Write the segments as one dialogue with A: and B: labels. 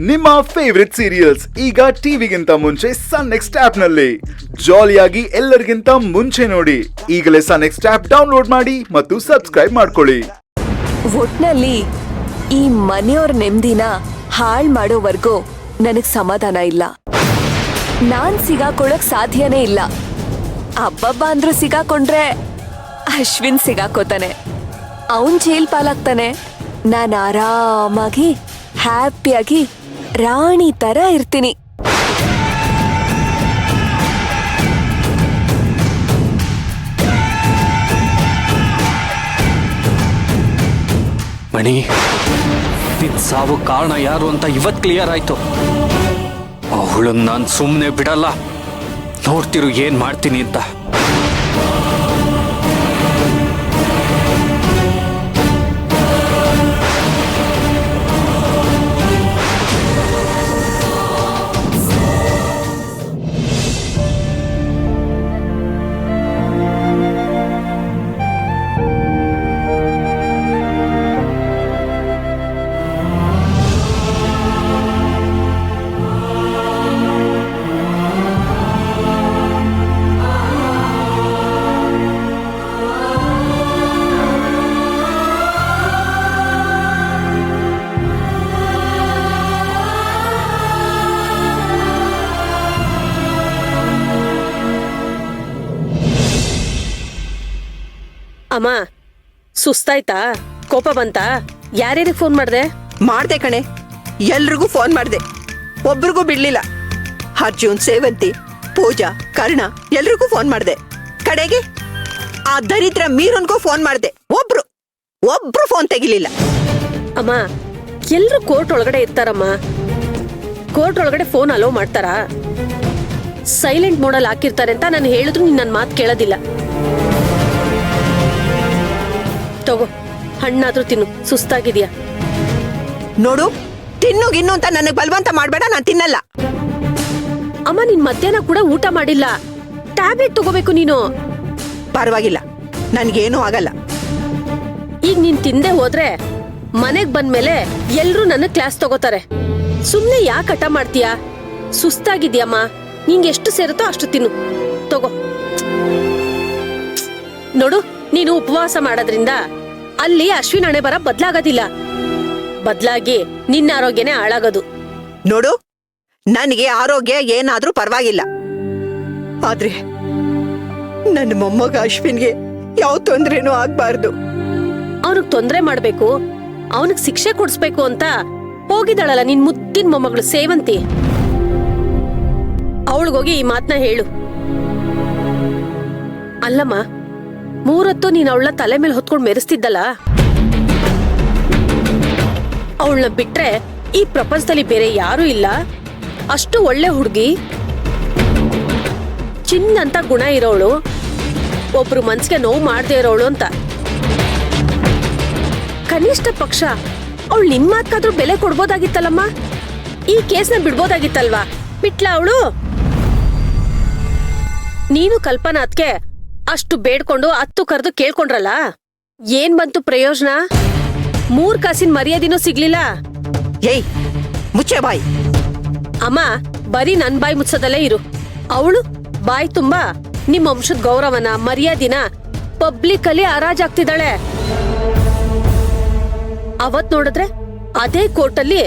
A: ನಿಮ್ಮ favourite serials ಈಗ ಟಿವಿಗಿಂತ ಮುಂಚೆ ಸನ್ ನೆಕ್ಸ್ಟ್ ಆಪ್ ನಲ್ಲಿ ಜಾಲಿಯಾಗಿ ಎಲ್ಲರಿಗಿಂತ ಮುಂಚೆ ನೋಡಿ. ಈಗಲೇ ಸನ್ ನೆಕ್ಸ್ಟ್ ಆಪ್ ಡೌನ್ಲೋಡ್ ಮಾಡಿ ಮತ್ತು ಸಬ್ಸ್ಕ್ರೈಬ್ ಮಾಡ್ಕೊಳ್ಳಿ.
B: ಒಟ್ನಲ್ಲಿ ಈ ಮನೆಯವ್ರ ನೆಮ್ಮದಿನ ಹಾಳ್ ಮಾಡೋವರೆಗೂ ನನಗ್ ಸಮಾಧಾನ ಇಲ್ಲ. ನಾನ್ ಸಿಗಾಕೊಳ್ಳಕ್ ಸಾಧ್ಯನೇ ಇಲ್ಲ. ಅಬ್ಬಬ್ಬ ಅಂದ್ರೂ ಸಿಗಾಕೊಂಡ್ರೆ ಅಶ್ವಿನ್ ಸಿಗಾಕೋತಾನೆ, ಅವನ್ ಜೈಲ್ ಪಾಲಾಗ್ತಾನೆ. ನಾನು ಆರಾಮಾಗಿ ಹ್ಯಾಪಿಯಾಗಿ ರಾಣಿ ತರ ಇರ್ತೀನಿ.
C: ಮಣಿ, ನಿನ್ ಸಾವು ಕಾರಣ ಯಾರು ಅಂತ ಇವತ್ ಕ್ಲಿಯರ್ ಆಯ್ತು. ಅವಳನ್ನ ನಾನು ಸುಮ್ಮನೆ ಬಿಡಲ್ಲ. ನೋಡ್ತಿರು ಏನ್ ಮಾಡ್ತೀನಿ ಅಂತ.
D: ಅಮ್ಮ, ಸುಸ್ತಾಯ್ತಾ? ಕೋಪ ಬಂತಾ? ಯಾರ್ಯಾರಿಗೆ ಫೋನ್ ಮಾಡ್ದೆ?
E: ಮಾಡ್ದೆ ಕಣೆ, ಎಲ್ರಿಗೂ ಫೋನ್ ಮಾಡ್ದೆ. ಒಬ್ರಿಗೂ ಬಿಡ್ಲಿಲ್ಲ. ಅರ್ಜುನ್, ಸೇವಂತಿ, ಪೂಜಾ, ಕರ್ಣ ಎಲ್ರಿಗೂ ಫೋನ್ ಮಾಡ್ದೆ. ಕಡೆಗೆ ಆ ದರಿದ್ರ ಮೀರನ್ಗೂ ಫೋನ್ ಮಾಡ್ದೆ. ಒಬ್ರು ಫೋನ್ ತೆಗಿಲಿಲ್ಲ.
D: ಅಮ್ಮ, ಎಲ್ರು ಕೋರ್ಟ್ ಒಳಗಡೆ ಇರ್ತಾರಮ್ಮ. ಕೋರ್ಟ್ ಒಳಗಡೆ ಫೋನ್ ಅಲೋ ಮಾಡ್ತಾರಾ? ಸೈಲೆಂಟ್ ಮೋಡಲ್ಲಿ ಹಾಕಿರ್ತಾರೆ ಅಂತ ನಾನು ಹೇಳಿದ್ರು ನೀನ್ ನನ್ನ ಮಾತು ಕೇಳೋದಿಲ್ಲ. ತಗೋ, ಹಣ್ಣಾದ್ರೂ ತಿನ್ನು, ಸುಸ್ತಾಗಿದ್ಯಾ.
E: ನೋಡು, ತಿನ್ನು ಗಿನ್ನು ಅಂತ ನನಗ್ ಬಲವಂತ ಮಾಡ್ಬೇಡ, ನಾನ್ ತಿನ್ನಲ್ಲ.
D: ಅಮ್ಮ, ನೀನ್ ಮಧ್ಯಾಹ್ನ ಕೂಡ ಊಟ ಮಾಡಿಲ್ಲ. ಟ್ಯಾಬ್ಲೆಟ್ ತಗೋಬೇಕು ನೀನು.
E: ಪರವಾಗಿಲ್ಲ, ನನ್ಗೇನೂ ಆಗಲ್ಲ.
D: ಈಗ ನೀನ್ ತಿಂದೆ ಹೋದ್ರೆ ಮನೆಗ್ ಬಂದ್ಮೇಲೆ ಎಲ್ರೂ ನನ್ನ ಕ್ಲಾಸ್ ತಗೋತಾರೆ. ಸುಮ್ನೆ ಯಾಕೆ ಹಠ ಮಾಡ್ತೀಯಾ? ಸುಸ್ತಾಗಿದ್ಯಮ್ಮ, ನಿಂಗೆ ಎಷ್ಟು ಸೇರುತ್ತೋ ಅಷ್ಟು ತಿನ್ನು. ತಗೋ. ನೋಡು, ನೀನು ಉಪವಾಸ ಮಾಡೋದ್ರಿಂದ ಅಲ್ಲಿ ಅಶ್ವಿನ್ ಹಣೆ ಬರ ಬದ್ಲಾಗೋದಿಲ್ಲ. ಬದ್ಲಾಗಿ ನಿನ್ನ ಆರೋಗ್ಯನೇ ಹಾಳಾಗೋದು.
E: ನೋಡು, ನನಗೆ ಆರೋಗ್ಯ ಏನಾದ್ರೂ ಪರವಾಗಿಲ್ಲ. ಆದ್ರೆ ನನ್ನ ಮೊಮ್ಮಗ ಅಶ್ವಿನ್ಗೆ ಯಾವ ತೊಂದ್ರೆನೂ ಆಗ್ಬಾರ್ದು.
D: ಅವನಿಗೆ ತೊಂದ್ರೆ ಮಾಡ್ಬೇಕು, ಅವನಿಗೆ ಶಿಕ್ಷೆ ಕೊಡ್ಸ್ಬೇಕು ಅಂತ ಹೋಗಿದ್ದಾಳಲ್ಲ ನಿನ್ ಮುದ್ದಿನ ಮೊಮ್ಮಗಳು ಸೇವಂತಿ. ಅವಳಿಗೋಗಿ ಈ ಮಾತನ್ನ ಹೇಳು. ಅಲ್ಲಮ್ಮ, 3 ಹೊತ್ತು ನೀನ್ ಅವಳನ್ನ ತಲೆ ಮೇಲೆ ಹೊತ್ಕೊಂಡ್ ಮೆರೆಸ್ತಿದ್ದಲ್ಲ, ಅವಳನ್ನ ಬಿಟ್ರೆ ಈ ಪ್ರಪಂಚದಲ್ಲಿ ಬೇರೆ ಯಾರೂ ಇಲ್ಲ. ಅಷ್ಟು ಒಳ್ಳೆ ಹುಡುಗಿ, ಚಿನ್ನಂತ ಗುಣ ಇರೋಳು, ಒಬ್ರು ಮನ್ಸಿಗೆ ನೋವು ಮಾಡದೇ ಇರೋಳು ಅಂತ. ಕನಿಷ್ಠ ಪಕ್ಷ ಅವಳು ನಿನ್ ಮಾತ್ಕಾದ್ರೂ ಬೆಲೆ ಕೊಡ್ಬೋದಾಗಿತ್ತಲ್ಲಮ್ಮ. ಈ ಕೇಸ್ನ ಬಿಡ್ಬೋದಾಗಿತ್ತಲ್ವಾ? ಬಿಟ್ಲ ಅವಳು? ನೀನು ಕಲ್ಪನಾತ್ಗೆ ಅಷ್ಟು ಬೇಡ್ಕೊಂಡು 10 ಕರೆದು ಕೇಳ್ಕೊಂಡ್ರಲ್ಲ, ಏನ್ ಬಂತು ಪ್ರಯೋಜನ? 3 ಕಾಸಿನ ಮರ್ಯಾದಿನೂ ಸಿಗ್ಲಿಲ್ಲ.
E: ಏಯ್, ಮುಚ್ಚೆ ಬಾಯಿ.
D: ಅಮ್ಮ, ಬರೀ ನನ್ ಬಾಯಿ ಮುಚ್ಚೋದಲ್ಲೇ ಇರು. ಅವಳು ಬಾಯಿ ತುಂಬಾ ನಿಮ್ ವಂಶದ ಗೌರವನ ಮರ್ಯಾದಿನ ಪಬ್ಲಿಕ್ ಅಲ್ಲಿ ಹರಾಜಾಗ್ತಿದ್ದಾಳೆ. ಅವತ್ ನೋಡಿದ್ರೆ ಅದೇ ಕೋರ್ಟಲ್ಲಿ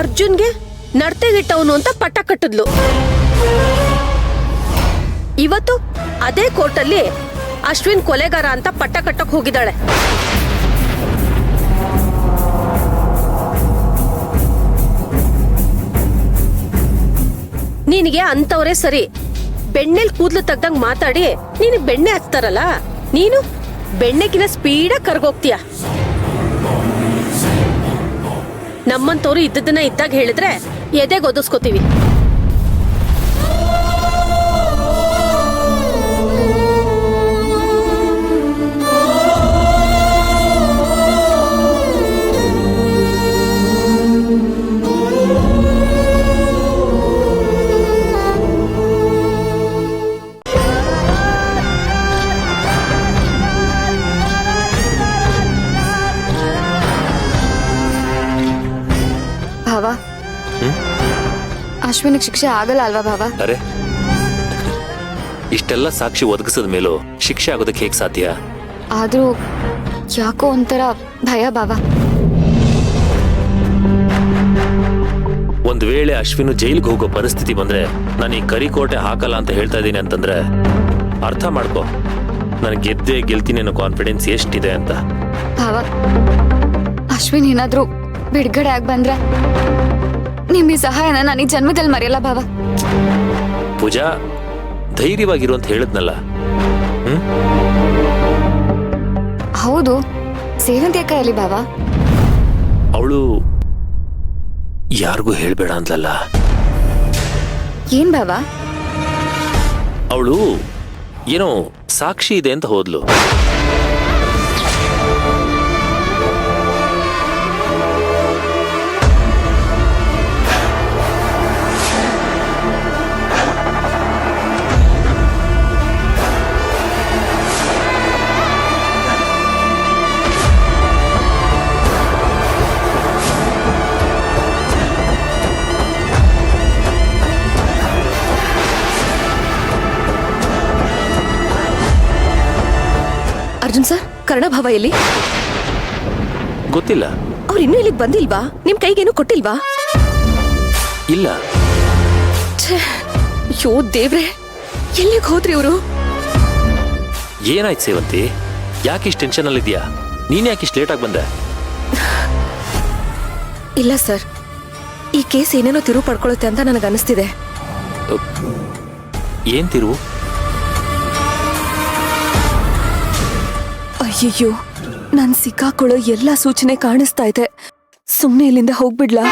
D: ಅರ್ಜುನ್ಗೆ ನಡ್ತೆಗಿಟ್ಟವನು ಅಂತ ಪಟ್ಟ ಕಟ್ಟಿದ್ಲು. ಇವತ್ತು ಅದೇ ಕೋರ್ಟಲ್ಲಿ ಅಶ್ವಿನ್ ಕೊಲೆಗಾರ ಅಂತ ಪಟ್ಟ ಕಟ್ಟಕ್ ಹೋಗಿದ್ದಾಳೆ. ನಿನಗೆ ಅಂತವ್ರೆ ಸರಿ. ಬೆಣ್ಣೆಲ್ ಕೂದ್ಲು ತೆಗ್ದಂಗ್ ಮಾತಾಡಿ ನೀನು ಬೆಣ್ಣೆ ಹಚ್ತಾರಲ್ಲ, ನೀನು ಬೆಣ್ಣೆಗಿನ ಸ್ಪೀಡಾಗಿ ಕರ್ಗೋಗ್ತೀಯ. ನಮ್ಮಂತವ್ರು ಇದ್ದದನ್ನ ಇದ್ದಾಗ ಹೇಳಿದ್ರೆ ಎದೆಗೆ ಒದಿಸ್ಕೋತೀವಿ.
F: ಅಶ್ವಿನಿಗೆ ಶಿಕ್ಷೆ ಆಗಲ್ಲ ಅಲ್ವಾ ಭಾವ?
G: ಅರೆ ಇಷ್ಟೆಲ್ಲ ಸಾಕ್ಷಿ ಒದಗಿಸಿದ ಮೇಲೂ ಶಿಕ್ಷೆ ಆಗೋದಕ್ಕೆ ಹೇಗೆ ಸಾಧ್ಯ?
F: ಆದ್ರೂ ಯಾಕೋ ಒಂಥರ ಭಯ ಭಾವ.
G: ಒಂದ್ ವೇಳೆ ಅಶ್ವಿನು ಜೈಲ್ಗೆ ಹೋಗೋ ಪರಿಸ್ಥಿತಿ ಬಂದ್ರೆ ನಾನು ಈ ಕರಿಕೋಟೆ ಹಾಕಲ್ಲ ಅಂತ ಹೇಳ್ತಾ ಇದ್ದೀನಿ ಅಂತಂದ್ರೆ ಅರ್ಥ ಮಾಡ್ಕೋ ನನಗೆ ಗೆದ್ದೇ ಗೆಲ್ತೀನಿ ಅನ್ನೋ ಕಾನ್ಫಿಡೆನ್ಸ್ ಎಷ್ಟಿದೆ ಅಂತ.
F: ಭಾವ, ಅಶ್ವಿನ್ ಏನಾದ್ರೂ ಬಿಡುಗಡೆ ಆಗಿ ಬಂದ್ರೆ ನಿಮ್ ಈ ಸಹಾಯನ ನಾನು ಈ ಜನ್ಮದಲ್ಲಿ ಮರೆಯಲ್ಲ ಭಾವ.
G: ಪೂಜಾ, ಧೈರ್ಯವಾಗಿರು ಅಂತ ಹೇಳಿದ್ನಲ್ಲ.
F: ಹೌದು, ಸೇವಂತಿ ಕೈಯಲ್ಲಿ ಭಾವ.
G: ಅವಳು ಯಾರಿಗೂ ಹೇಳ್ಬೇಡ ಅಂದ್ಲಲ್ಲ.
F: ಏನ್ ಭಾವ?
G: ಅವಳು ಏನೋ ಸಾಕ್ಷಿ ಇದೆ ಅಂತ ಹೋದ್ಲು.
B: ಅರ್ಜುನ್ ಸರ್, ಕರ್ಣಭಾವ ಎಲ್ಲಿ?
G: ಗೊತ್ತಿಲ್ಲ.
B: ಅವ್ರು ಇನ್ನೂ ಇಲ್ಲಿಗೆ ಬಂದಿಲ್ವಾ? ನಿಮ್ ಕೈಗೇನು ಕೊಟ್ಟಿಲ್ವಾ?
G: ಇಲ್ಲ.
B: ಯೋ ದೇವ್ರೆ, ಎಲ್ಲಿಗೆ ಹೋದ್ರಿ ಇವರು?
G: ಏನಾಯ್ತು ಸೇವಂತಿ? ಯಾಕೆ ಇಷ್ಟು ಟೆನ್ಷನ್ ಅಲ್ಲಿ ಇದೆಯಾ? ನೀನ್ ಯಾಕೆ ಇಷ್ಟು ಲೇಟ್ ಆಗಿ ಬಂದೆ?
B: ಇಲ್ಲ ಸರ್, ಈ ಕೇಸ್ ಏನೇನೋ ತಿರುವು ಪಡ್ಕೊಳ್ಳುತ್ತೆ ಅಂತ ನನಗೆ ಅನಿಸ್ತಿದೆ.
G: ಏನ್ ತಿರುವು?
B: ಅಯ್ಯಯ್ಯೋ, ನಾನ್ ಸಿಕ್ಕಾಕೊಳ್ಳೋ ಎಲ್ಲಾ ಸೂಚನೆ ಕಾಣಿಸ್ತಾ ಇದೆ. ಸುಮ್ನೆ ಇಲ್ಲಿಂದ ಹೋಗ್ಬಿಡ್ಲಾ?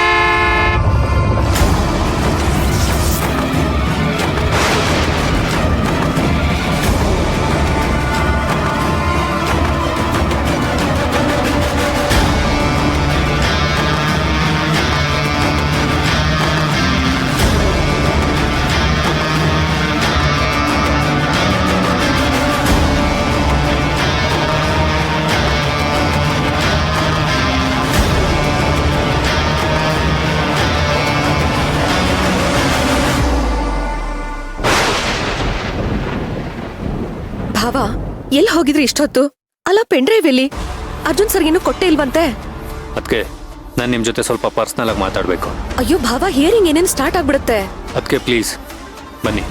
B: ಭಾವ, ಎಲ್ಲಿ ಹೋಗಿದ್ರಿ ಇಷ್ಟೊತ್ತು? ಅಲ್ಲ, ಪೆಂಡ್ರೈವ್ ಎಲ್ಲಿ? ಅರ್ಜುನ್ ಸರ್ಗೇನು ಕೊಟ್ಟೆ ಇಲ್ವಂತೆ.
C: ಅದಕ್ಕೆ ನಾನು ನಿಮ್ಮ ಜೊತೆ ಸ್ವಲ್ಪ ಪರ್ಸ್ನಲ್ ಆಗಿ ಮಾತಾಡಬೇಕು.
B: ಅಯ್ಯೋ ಭಾವ, ಹಿಯರಿಂಗ್ ಏನೇನು ಸ್ಟಾರ್ಟ್ ಆಗ್ಬಿಡುತ್ತೆ.
C: ಅದಕ್ಕೆ ಪ್ಲೀಸ್ ಬನ್ನಿ.